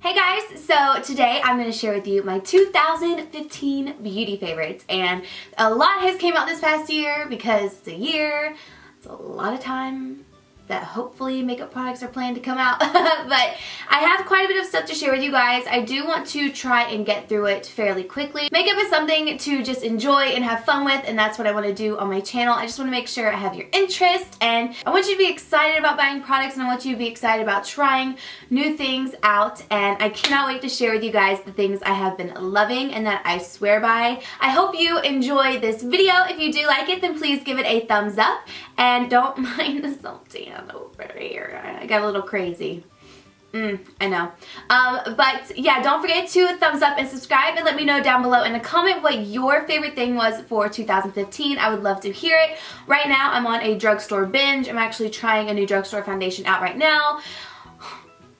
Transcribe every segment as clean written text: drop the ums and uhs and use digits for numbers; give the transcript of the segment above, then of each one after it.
Hey guys, so today I'm going to share with you my 2015 beauty favorites, and a lot has came out this past year because it's a year, it's a lot of time that hopefully makeup products are planned to come out, but I have quite a bit of stuff to share with you guys. I do want to try and get through it fairly quickly. Makeup is something to just enjoy and have fun with, and that's what I want to do on my channel. I just want to make sure I have your interest, and I want you to be excited about buying products, and I want you to be excited about trying new things out, and I cannot wait to share with you guys the things I have been loving and that I swear by. I hope you enjoy this video. If you do like it, then please give it a thumbs up, and don't mind the salty over here. I got a little crazy. I know. But yeah, don't forget to thumbs up and subscribe, and let me know down below in a comment what your favorite thing was for 2015. I would love to hear it. Right now I'm on a drugstore binge. I'm actually trying a new drugstore foundation out right now.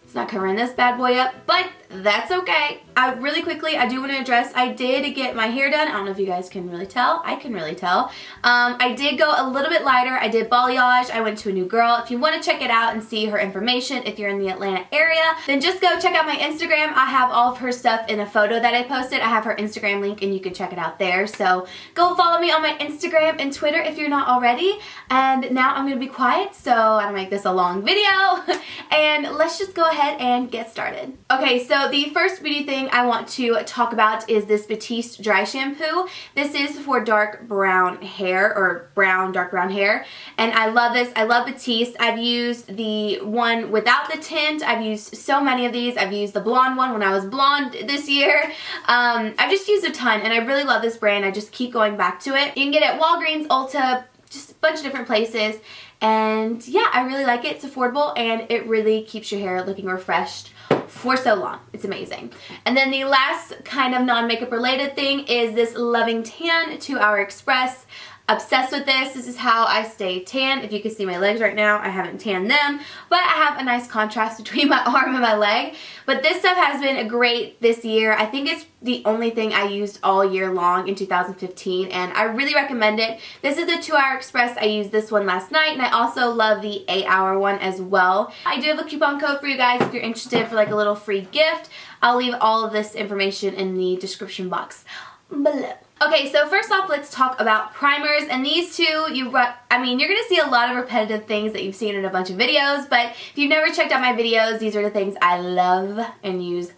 It's not covering this bad boy up, but that's okay. Really quickly, I do want to address, I did get my hair done. I don't know if you guys can really tell. I can really tell. I did go a little bit lighter. I did balayage. I went to a new girl. If you want to check it out and see her information, if you're in the Atlanta area, then just go check out my Instagram. I have all of her stuff in a photo that I posted. I have her Instagram link and you can check it out there. So go follow me on my Instagram and Twitter if you're not already. And now I'm going to be quiet so I don't make this a long video. And let's just go ahead and get started. Okay, so the first beauty thing I want to talk about is this Batiste Dry Shampoo. This is for dark brown hair, or dark brown hair, and I love this. I love Batiste. I've used the one without the tint. I've used so many of these. I've used the blonde one when I was blonde this year. I've just used a ton, and I really love this brand. I just keep going back to it. You can get it at Walgreens, Ulta, just a bunch of different places, and yeah, I really like it. It's affordable, and it really keeps your hair looking refreshed for so long. It's amazing. And then the last kind of non-makeup related thing is this Loving Tan 2-Hour Express. Obsessed with this. This is how I stay tan. If you can see my legs right now, I haven't tanned them, but I have a nice contrast between my arm and my leg. But this stuff has been great this year. I think it's the only thing I used all year long in 2015, and I really recommend it. This is the 2-Hour Express. I used this one last night, and I also love the 8-hour one as well. I do have a coupon code for you guys if you're interested for like a little free gift. I'll leave all of this information in the description box below. Okay, so first off, let's talk about primers, and these two, you're going to see a lot of repetitive things that you've seen in a bunch of videos, but if you've never checked out my videos, these are the things I love and use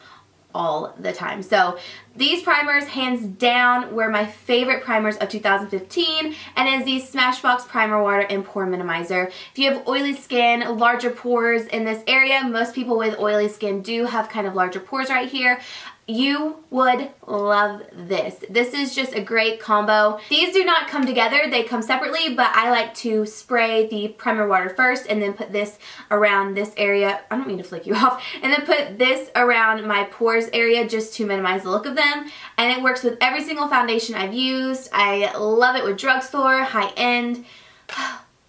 all the time. So these primers, hands down, were my favorite primers of 2015, and is the Smashbox Primer Water and Pore Minimizer. If you have oily skin, larger pores in this area, most people with oily skin do have kind of larger pores right here, you would love this. This is just a great combo. These do not come together, they come separately, but I like to spray the primer water first and then put this around this area. I don't mean to flick you off. And then put this around my pores area just to minimize the look of them. And it works with every single foundation I've used. I love it with drugstore, high-end.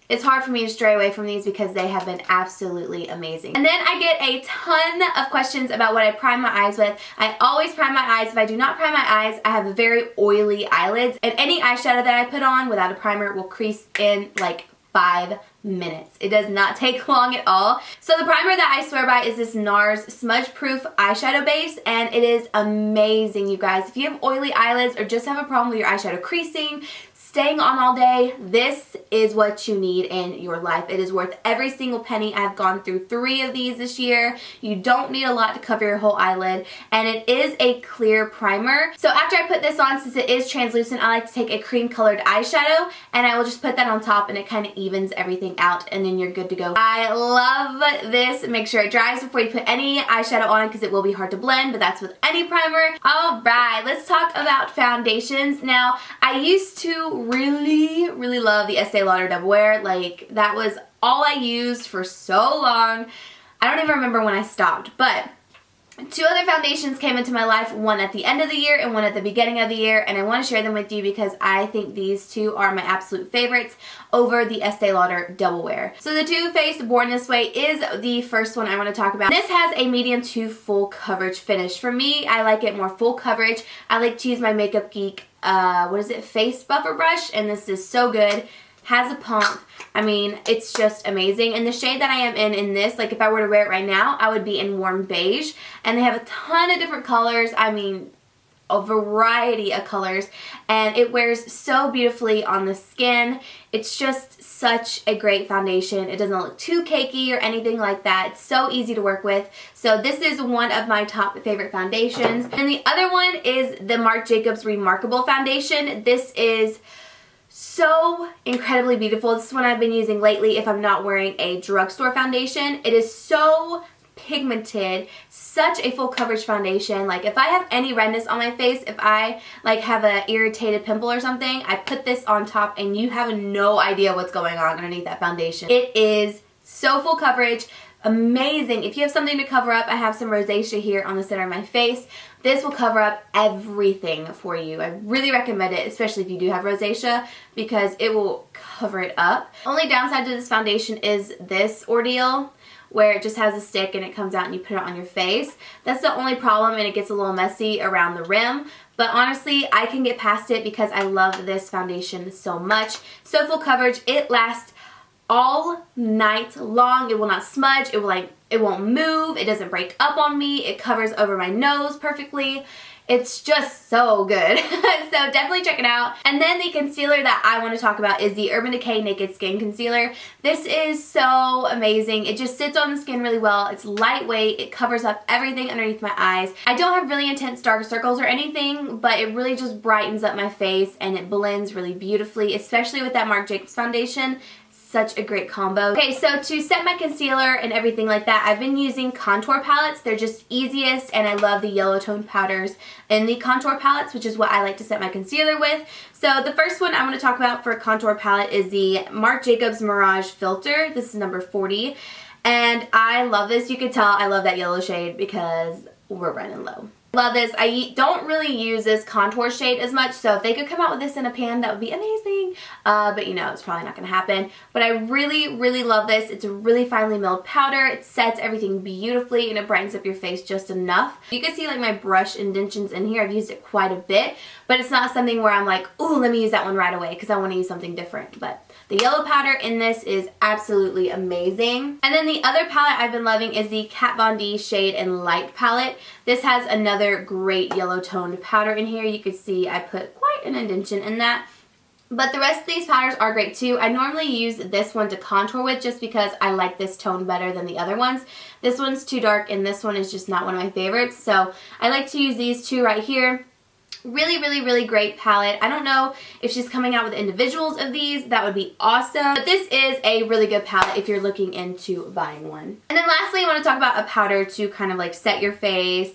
It's hard for me to stray away from these because they have been absolutely amazing. And then I get a ton of questions about what I prime my eyes with. I always prime my eyes. If I do not prime my eyes, I have very oily eyelids, and any eyeshadow that I put on without a primer will crease in like 5 minutes. It does not take long at all. So the primer that I swear by is this Nars Smudge Proof Eyeshadow Base, and it is amazing, you guys. If you have oily eyelids or just have a problem with your eyeshadow creasing, staying on all day, this is what you need in your life. It is worth every single penny. I've gone through 3 of these this year. You don't need a lot to cover your whole eyelid, and it is a clear primer. So after I put this on, since it is translucent, I like to take a cream colored eyeshadow, and I will just put that on top, and it kind of evens everything out, and then you're good to go. I love this. Make sure it dries before you put any eyeshadow on because it will be hard to blend, but that's with any primer. Alright, let's talk about foundations. Now, I used to really love the Estee Lauder Double Wear. Like, that was all I used for so long. I don't even remember when I stopped, but 2 other foundations came into my life, one at the end of the year and one at the beginning of the year, and I want to share them with you because I think these 2 are my absolute favorites over the Estee Lauder Double Wear. So the Too Faced Born This Way is the first one I want to talk about. This has a medium to full coverage finish. For me, I like it more full coverage. I like to use my Makeup Geek face buffer brush, and this is so good. has a pump. I mean, it's just amazing. And the shade that I am in this, like if I were to wear it right now, I would be in warm beige. And they have a ton of different colors. I mean, a variety of colors, and it wears so beautifully on the skin. It's just such a great foundation. It doesn't look too cakey or anything like that. It's so easy to work with. So this is one of my top favorite foundations. And the other one is the Marc Jacobs ReMARCable foundation. This is so incredibly beautiful. This is one I've been using lately if I'm not wearing a drugstore foundation. It is so pigmented, such a full coverage foundation. Like if I have any redness on my face, if I like have an irritated pimple or something, I put this on top and you have no idea what's going on underneath that foundation. It is so full coverage, amazing. If you have something to cover up, I have some rosacea here on the center of my face. This will cover up everything for you. I really recommend it, especially if you do have rosacea, because it will cover it up. Only downside to this foundation is this ordeal, where it just has a stick and it comes out and you put it on your face. That's the only problem, and it gets a little messy around the rim. But honestly, I can get past it because I love this foundation so much. So full coverage, it lasts all night long. It will not smudge, it won't move, it doesn't break up on me, it covers over my nose perfectly. It's just so good. So definitely check it out. And then the concealer that I want to talk about is the Urban Decay Naked Skin Concealer. This is so amazing. It just sits on the skin really well. It's lightweight. It covers up everything underneath my eyes. I don't have really intense dark circles or anything, but it really just brightens up my face and it blends really beautifully, especially with that Marc Jacobs foundation. Such a great combo. Okay, so to set my concealer and everything like that, I've been using contour palettes. They're just easiest, and I love the yellow tone powders in the contour palettes, which is what I like to set my concealer with. So the first one I want to talk about for a contour palette is the Marc Jacobs Mirage Filter. This is number 40, and I love this. You can tell I love that yellow shade because we're running low. Love this. I don't really use this contour shade as much, so if they could come out with this in a pan, that would be amazing. But you know, it's probably not going to happen. But I really, really love this. It's a really finely milled powder. It sets everything beautifully and it brightens up your face just enough. You can see like my brush indentions in here. I've used it quite a bit, but it's not something where I'm like, ooh, let me use that one right away because I want to use something different. But the yellow powder in this is absolutely amazing. And then the other palette I've been loving is the Kat Von D Shade and Light palette. This has another great yellow toned powder in here. You can see I put quite an indentation in that. But the rest of these powders are great too. I normally use this one to contour with just because I like this tone better than the other ones. This one's too dark and this one is just not one of my favorites. So I like to use these two right here. Really, really, really great palette. I don't know if she's coming out with individuals of these. That would be awesome. But this is a really good palette if you're looking into buying one. And then lastly, I want to talk about a powder to kind of like set your face.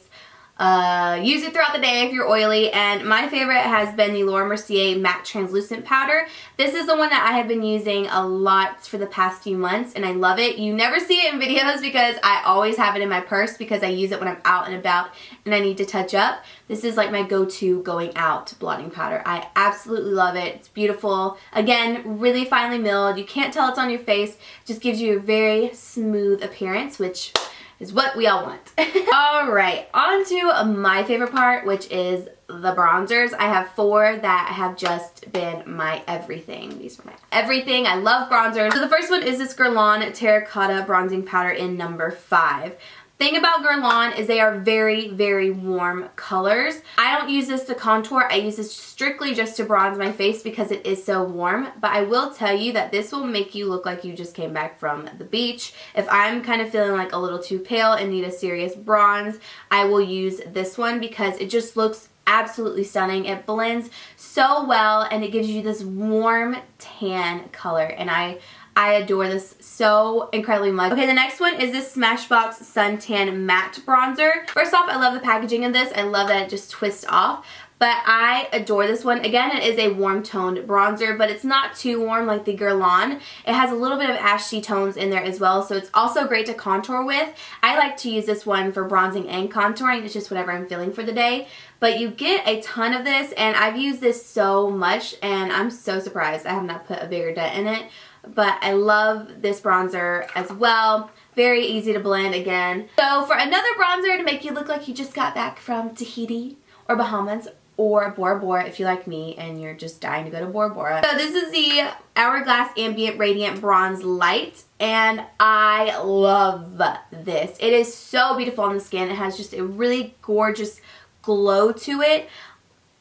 Use it throughout the day if you're oily, and my favorite has been the Laura Mercier Matte Translucent Powder. This is the one that I have been using a lot for the past few months, and I love it. You never see it in videos because I always have it in my purse because I use it when I'm out and about and I need to touch up. This is like my go-to going out blotting powder. I absolutely love it. It's beautiful. Again, really finely milled. You can't tell it's on your face. It just gives you a very smooth appearance, which is what we all want. Alright, on to my favorite part, which is the bronzers. I have 4 that have just been my everything. These are my everything. I love bronzers. So the first one is this Guerlain Terracotta Bronzing Powder in number 5. Thing about Guerlain is they are very, very warm colors. I don't use this to contour. I use this strictly just to bronze my face because it is so warm. But I will tell you that this will make you look like you just came back from the beach. If I'm kind of feeling like a little too pale and need a serious bronze, I will use this one because it just looks absolutely stunning. It blends so well and it gives you this warm tan color, and I adore this so incredibly much. Okay, the next one is this Smashbox Suntan Matte Bronzer. First off, I love the packaging of this. I love that it just twists off. But I adore this one. Again, it is a warm toned bronzer, but it's not too warm like the Guerlain. It has a little bit of ashy tones in there as well, so it's also great to contour with. I like to use this one for bronzing and contouring. It's just whatever I'm feeling for the day. But you get a ton of this, and I've used this so much, and I'm so surprised I have not put a bigger dent in it. But I love this bronzer as well. Very easy to blend again. So for another bronzer to make you look like you just got back from Tahiti or Bahamas or Bora Bora if you're like me and you're just dying to go to Bora Bora. So this is the Hourglass Ambient Radiant Bronze Light, and I love this. It is so beautiful on the skin. It has just a really gorgeous glow to it.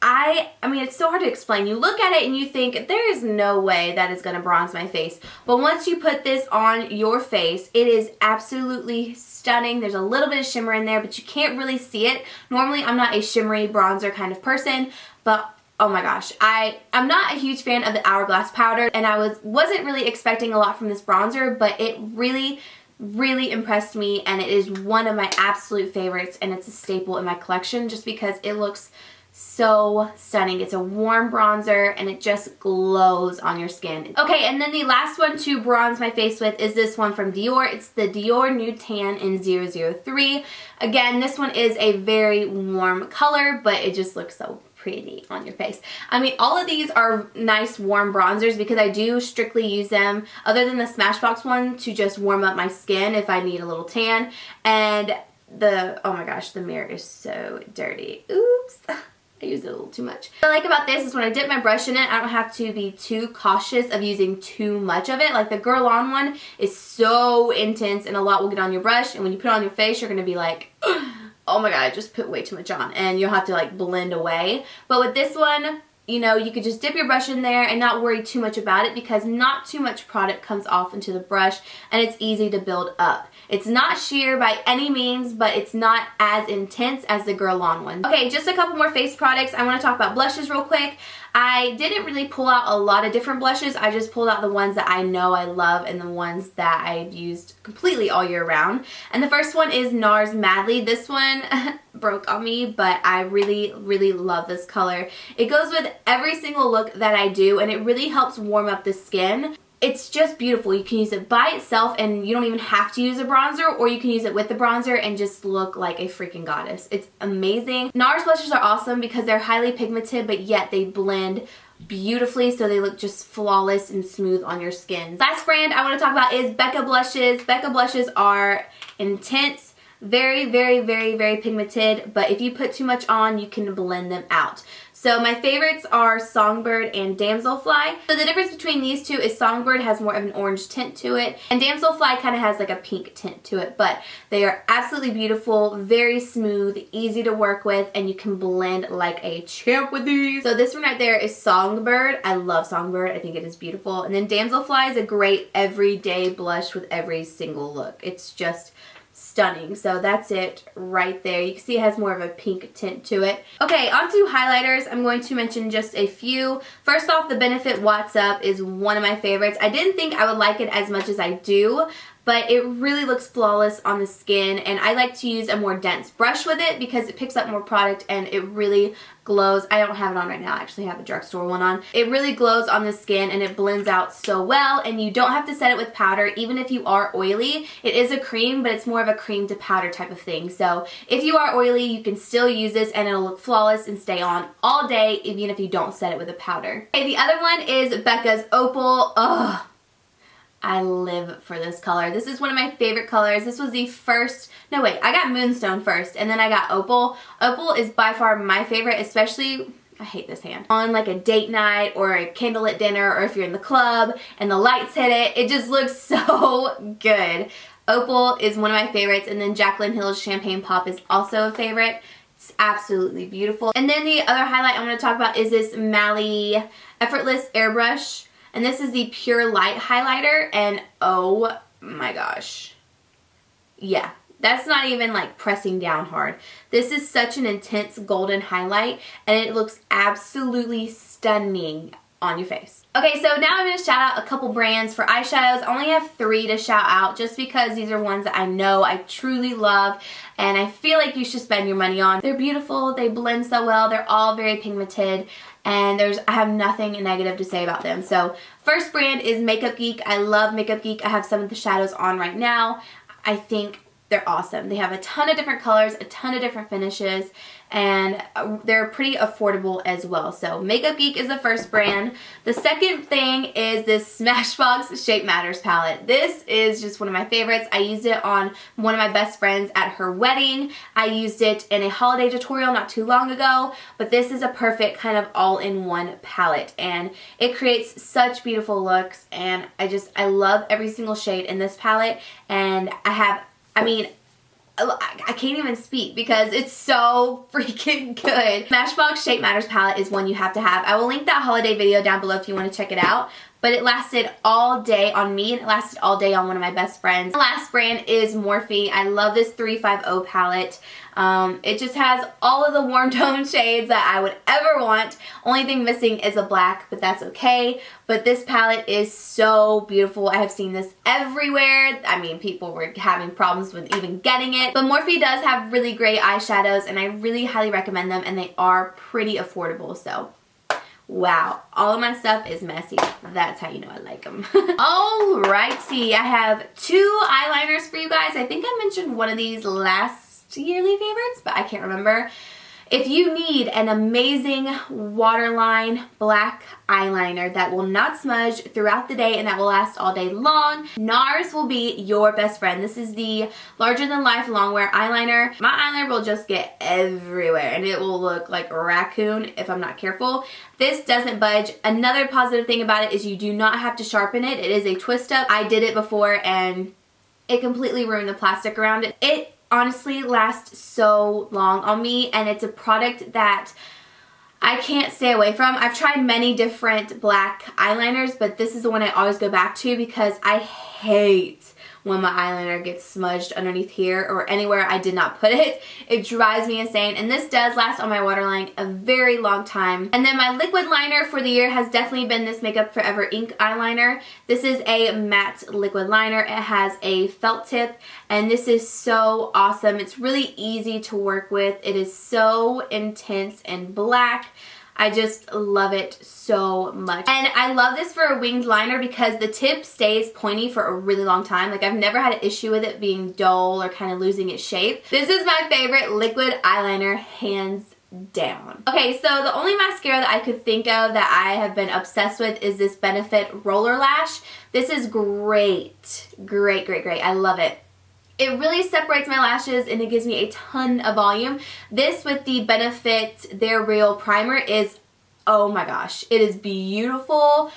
I mean, it's so hard to explain. You look at it and you think, there is no way that is going to bronze my face. But once you put this on your face, it is absolutely stunning. There's a little bit of shimmer in there, but you can't really see it. Normally, I'm not a shimmery bronzer kind of person, but oh my gosh, I'm not a huge fan of the Hourglass powder, and I wasn't really expecting a lot from this bronzer, but it really impressed me, and it is one of my absolute favorites, and it's a staple in my collection just because it looks so stunning. It's a warm bronzer and it just glows on your skin. Okay, and then the last one to bronze my face with is this one from Dior. It's the Dior Nude Tan in 003. Again, this one is a very warm color, but it just looks so pretty on your face. I mean, all of these are nice warm bronzers because I do strictly use them, other than the Smashbox one, to just warm up my skin if I need a little tan. And oh my gosh, the mirror is so dirty. Oops. I used it a little too much. What I like about this is when I dip my brush in it, I don't have to be too cautious of using too much of it. Like the Guerlain one is so intense and a lot will get on your brush, and when you put it on your face, you're going to be like, oh my god, I just put way too much on, and you'll have to like blend away. But with this one, you know, you could just dip your brush in there and not worry too much about it because not too much product comes off into the brush and it's easy to build up. It's not sheer by any means, but it's not as intense as the Guerlain one. Okay, just a couple more face products. I want to talk about blushes real quick. I didn't really pull out a lot of different blushes. I just pulled out the ones that I know I love and the ones that I've used completely all year round. And the first one is Nars Madly. This one broke on me, but I really love this color. It goes with every single look that I do, and it really helps warm up the skin. It's just beautiful. You can use it by itself and you don't even have to use a bronzer, or you can use it with the bronzer and just look like a freaking goddess. It's amazing. Nars blushes are awesome because they're highly pigmented, but yet they blend beautifully, so they look just flawless and smooth on your skin. Last brand I want to talk about is Becca blushes. Becca blushes are intense, very pigmented, but if you put too much on, you can blend them out. So my favorites are Songbird and Damselfly. So the difference between these two is Songbird has more of an orange tint to it, and Damselfly kind of has like a pink tint to it, but they are absolutely beautiful, very smooth, easy to work with, and you can blend like a champ with these. So this one right there is Songbird. I love Songbird. I think it is beautiful. And then Damselfly is a great everyday blush with every single look. It's just stunning. So that's it right there. You can see it has more of a pink tint to it. Okay, on to highlighters. I'm going to mention just a few. First off, the Benefit What's Up is one of my favorites. I didn't think I would like it as much as I do, but it really looks flawless on the skin, and I like to use a more dense brush with it because it picks up more product and it really glows. I don't have it on right now. I actually have a drugstore one on. It really glows on the skin and it blends out so well, and you don't have to set it with powder even if you are oily. It is a cream, but it's more of a cream to powder type of thing. So if you are oily, you can still use this and it'll look flawless and stay on all day even if you don't set it with a powder. Okay, the other one is Becca's Opal. Ugh. I live for this color. This is one of my favorite colors. This was the first, no wait, I got Moonstone first and then I got Opal. Opal is by far my favorite, especially, I hate this hand, on like a date night or a candlelit dinner, or if you're in the club and the lights hit it. It just looks so good. Opal is one of my favorites, and then Jaclyn Hill's Champagne Pop is also a favorite. It's absolutely beautiful. And then the other highlight I want to talk about is this Mally Effortless Airbrush. And this is the Pure Light highlighter, and oh my gosh. Yeah, that's not even like pressing down hard. This is such an intense golden highlight, and it looks absolutely stunning on your face. Okay, so now I'm going to shout out a couple brands for eyeshadows. I only have 3 to shout out just because these are ones that I know I truly love and I feel like you should spend your money on. They're beautiful, they blend so well, they're all very pigmented, and I have nothing negative to say about them. So first brand is Makeup Geek. I love Makeup Geek. I have some of the shadows on right now. I think they're awesome. They have a ton of different colors, a ton of different finishes, and they're pretty affordable as well. So Makeup Geek is the first brand. The second thing is this Smashbox Shape Matters palette. This is just one of my favorites. I used it on one of my best friends at her wedding. I used it in a holiday tutorial not too long ago, but this is a perfect kind of all-in-one palette, and it creates such beautiful looks, and I love every single shade in this palette, and I can't even speak because it's so freaking good. Smashbox Shape Matters palette is one you have to have. I will link that holiday video down below if you want to check it out. But it lasted all day on me, and it lasted all day on one of my best friends. The last brand is Morphe. I love this 350 palette. It just has all of the warm tone shades that I would ever want. Only thing missing is a black, but that's okay. But this palette is so beautiful. I have seen this everywhere. I mean, people were having problems with even getting it. But Morphe does have really great eyeshadows, and I really highly recommend them, and they are pretty affordable. So wow, all of my stuff is messy. That's how you know I like them. Alrighty, I have 2 eyeliners for you guys. I think I mentioned one of these last yearly favorites, but I can't remember. If you need an amazing waterline black eyeliner that will not smudge throughout the day and that will last all day long, Nars will be your best friend. This is the larger than life longwear eyeliner. My eyeliner will just get everywhere and it will look like a raccoon if I'm not careful. This doesn't budge. Another positive thing about it is you do not have to sharpen it. It is a twist up. I did it before and it completely ruined the plastic around it. It honestly lasts so long on me, and it's a product that I can't stay away from. I've tried many different black eyeliners, but this is the one I always go back to because I hate when my eyeliner gets smudged underneath here or anywhere I did not put it. It drives me insane, and this does last on my waterline a very long time. And then my liquid liner for the year has definitely been this Makeup Forever ink eyeliner. This is a matte liquid liner. It has a felt tip, and this is so awesome. It's really easy to work with. It is so intense and black. I just love it so much. And I love this for a winged liner because the tip stays pointy for a really long time. Like, I've never had an issue with it being dull or kind of losing its shape. This is my favorite liquid eyeliner, hands down. Okay, so the only mascara that I could think of that I have been obsessed with is this Benefit Roller Lash. This is great. Great, great, great. I love it. It really separates my lashes and it gives me a ton of volume. This with the Benefit They're Real Primer is, oh my gosh, it is beautiful.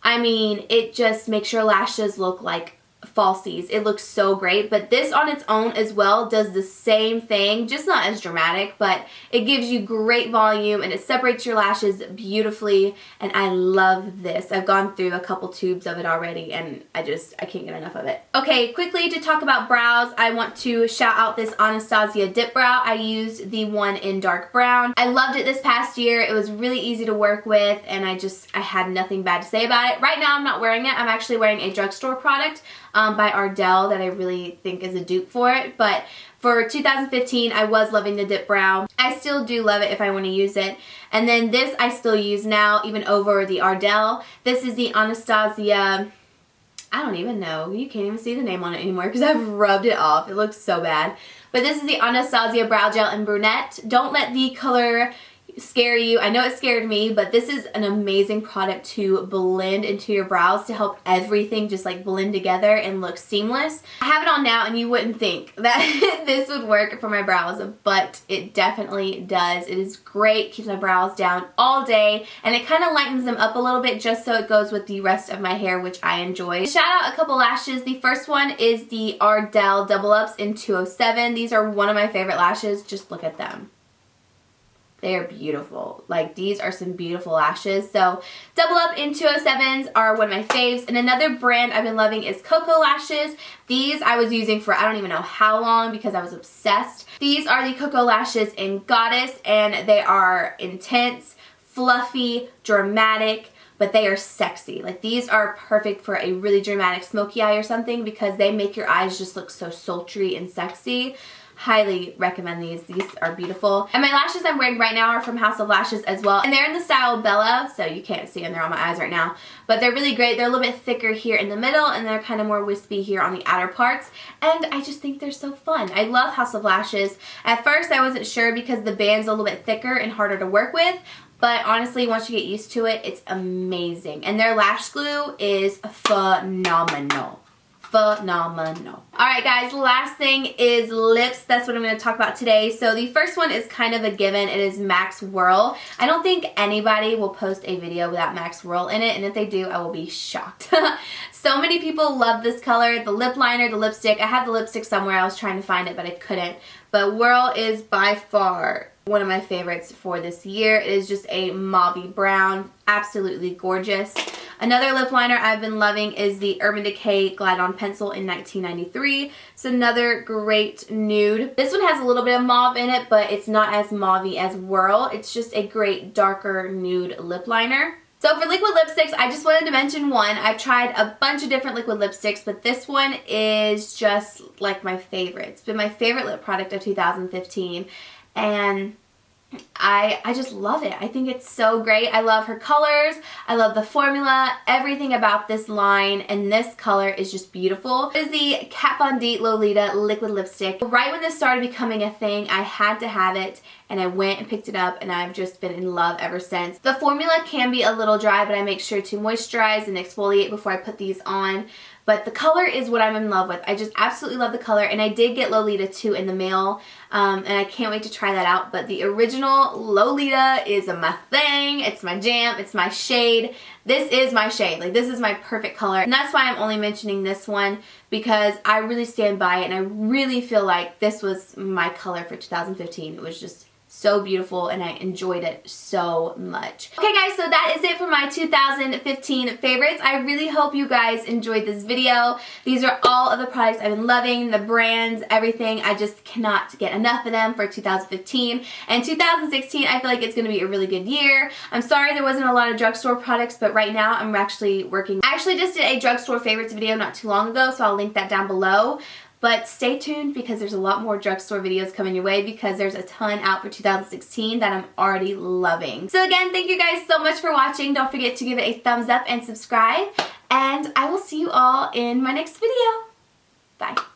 I mean, it just makes your lashes look like falsies. It looks so great, but this on its own as well does the same thing, just not as dramatic, but it gives you great volume and it separates your lashes beautifully, and I love this. I've gone through a couple tubes of it already and I can't get enough of it. Okay, quickly to talk about brows, I want to shout out this Anastasia dip brow. I used the one in dark brown. I loved it this past year. It was really easy to work with, and I had nothing bad to say about it. Right now I'm not wearing it. I'm actually wearing a drugstore product by Ardell that I really think is a dupe for it, but for 2015 I was loving the dip brow. I still do love it if I want to use it. And then this I still use now even over the Ardell. This is the Anastasia, I don't even know, you can't even see the name on it anymore because I've rubbed it off. It looks so bad. But this is the Anastasia Brow Gel in Brunette. Don't let the color scare you. I know it scared me, but this is an amazing product to blend into your brows to help everything just like blend together and look seamless. I have it on now and you wouldn't think that this would work for my brows, but it definitely does. It is great, keeps my brows down all day, and it kind of lightens them up a little bit just so it goes with the rest of my hair, which I enjoy. Shout out a couple lashes. The first one is the Ardell Double Ups in 207. These are one of my favorite lashes. Just look at them. They are beautiful. Like, these are some beautiful lashes. So Double Up in 207s are one of my faves. And another brand I've been loving is Cocoa Lashes. These I was using for I don't even know how long because I was obsessed. These are the Cocoa Lashes in Goddess, and they are intense, fluffy, dramatic, but they are sexy. Like, these are perfect for a really dramatic smoky eye or something because they make your eyes just look so sultry and sexy. highly recommend these. These are beautiful. And my lashes I'm wearing right now are from House of Lashes as well. And they're in the style Bella, so you can't see them. They're on my eyes right now. But they're really great. They're a little bit thicker here in the middle, and they're kind of more wispy here on the outer parts. And I just think they're so fun. I love House of Lashes. At first, I wasn't sure because the band's a little bit thicker and harder to work with. But honestly, once you get used to it, it's amazing. And their lash glue is phenomenal. Phenomenal. Alright guys, last thing is lips. That's what I'm going to talk about today. So the first one is kind of a given. It is MAC's Whirl. I don't think anybody will post a video without MAC's Whirl in it, and if they do, I will be shocked. So many people love this color. The lip liner, the lipstick. I had the lipstick somewhere. I was trying to find it, but I couldn't. But Whirl is by far one of my favorites for this year. It is just a mauve brown. Absolutely gorgeous. Another lip liner I've been loving is the Urban Decay Glide On Pencil in 1993. It's another great nude. This one has a little bit of mauve in it, but it's not as mauve-y as Whirl. It's just a great darker nude lip liner. So for liquid lipsticks, I just wanted to mention one. I've tried a bunch of different liquid lipsticks, but this one is just like my favorite. It's been my favorite lip product of 2015, and I just love it. I think it's so great. I love her colors. I love the formula. Everything about this line and this color is just beautiful. It is the Kat Von D Lolita liquid lipstick. Right when this started becoming a thing, I had to have it, and I went and picked it up, and I've just been in love ever since. The formula can be a little dry, but I make sure to moisturize and exfoliate before I put these on. But the color is what I'm in love with. I just absolutely love the color, and I did get Lolita 2 in the mail, and I can't wait to try that out. But the original Lolita is my thing. It's my jam. It's my shade. This is my shade. Like, this is my perfect color, and that's why I'm only mentioning this one, because I really stand by it, and I really feel like this was my color for 2015. It was just so beautiful, and I enjoyed it so much. Okay guys, so that is it for my 2015 favorites. I really hope you guys enjoyed this video. These are all of the products I've been loving, the brands, everything. I just cannot get enough of them for 2015. And 2016, I feel like it's going to be a really good year. I'm sorry there wasn't a lot of drugstore products, but right now I'm actually working. I actually just did a drugstore favorites video not too long ago, so I'll link that down below. But stay tuned, because there's a lot more drugstore videos coming your way, because there's a ton out for 2016 that I'm already loving. So again, thank you guys so much for watching. Don't forget to give it a thumbs up and subscribe. And I will see you all in my next video. Bye.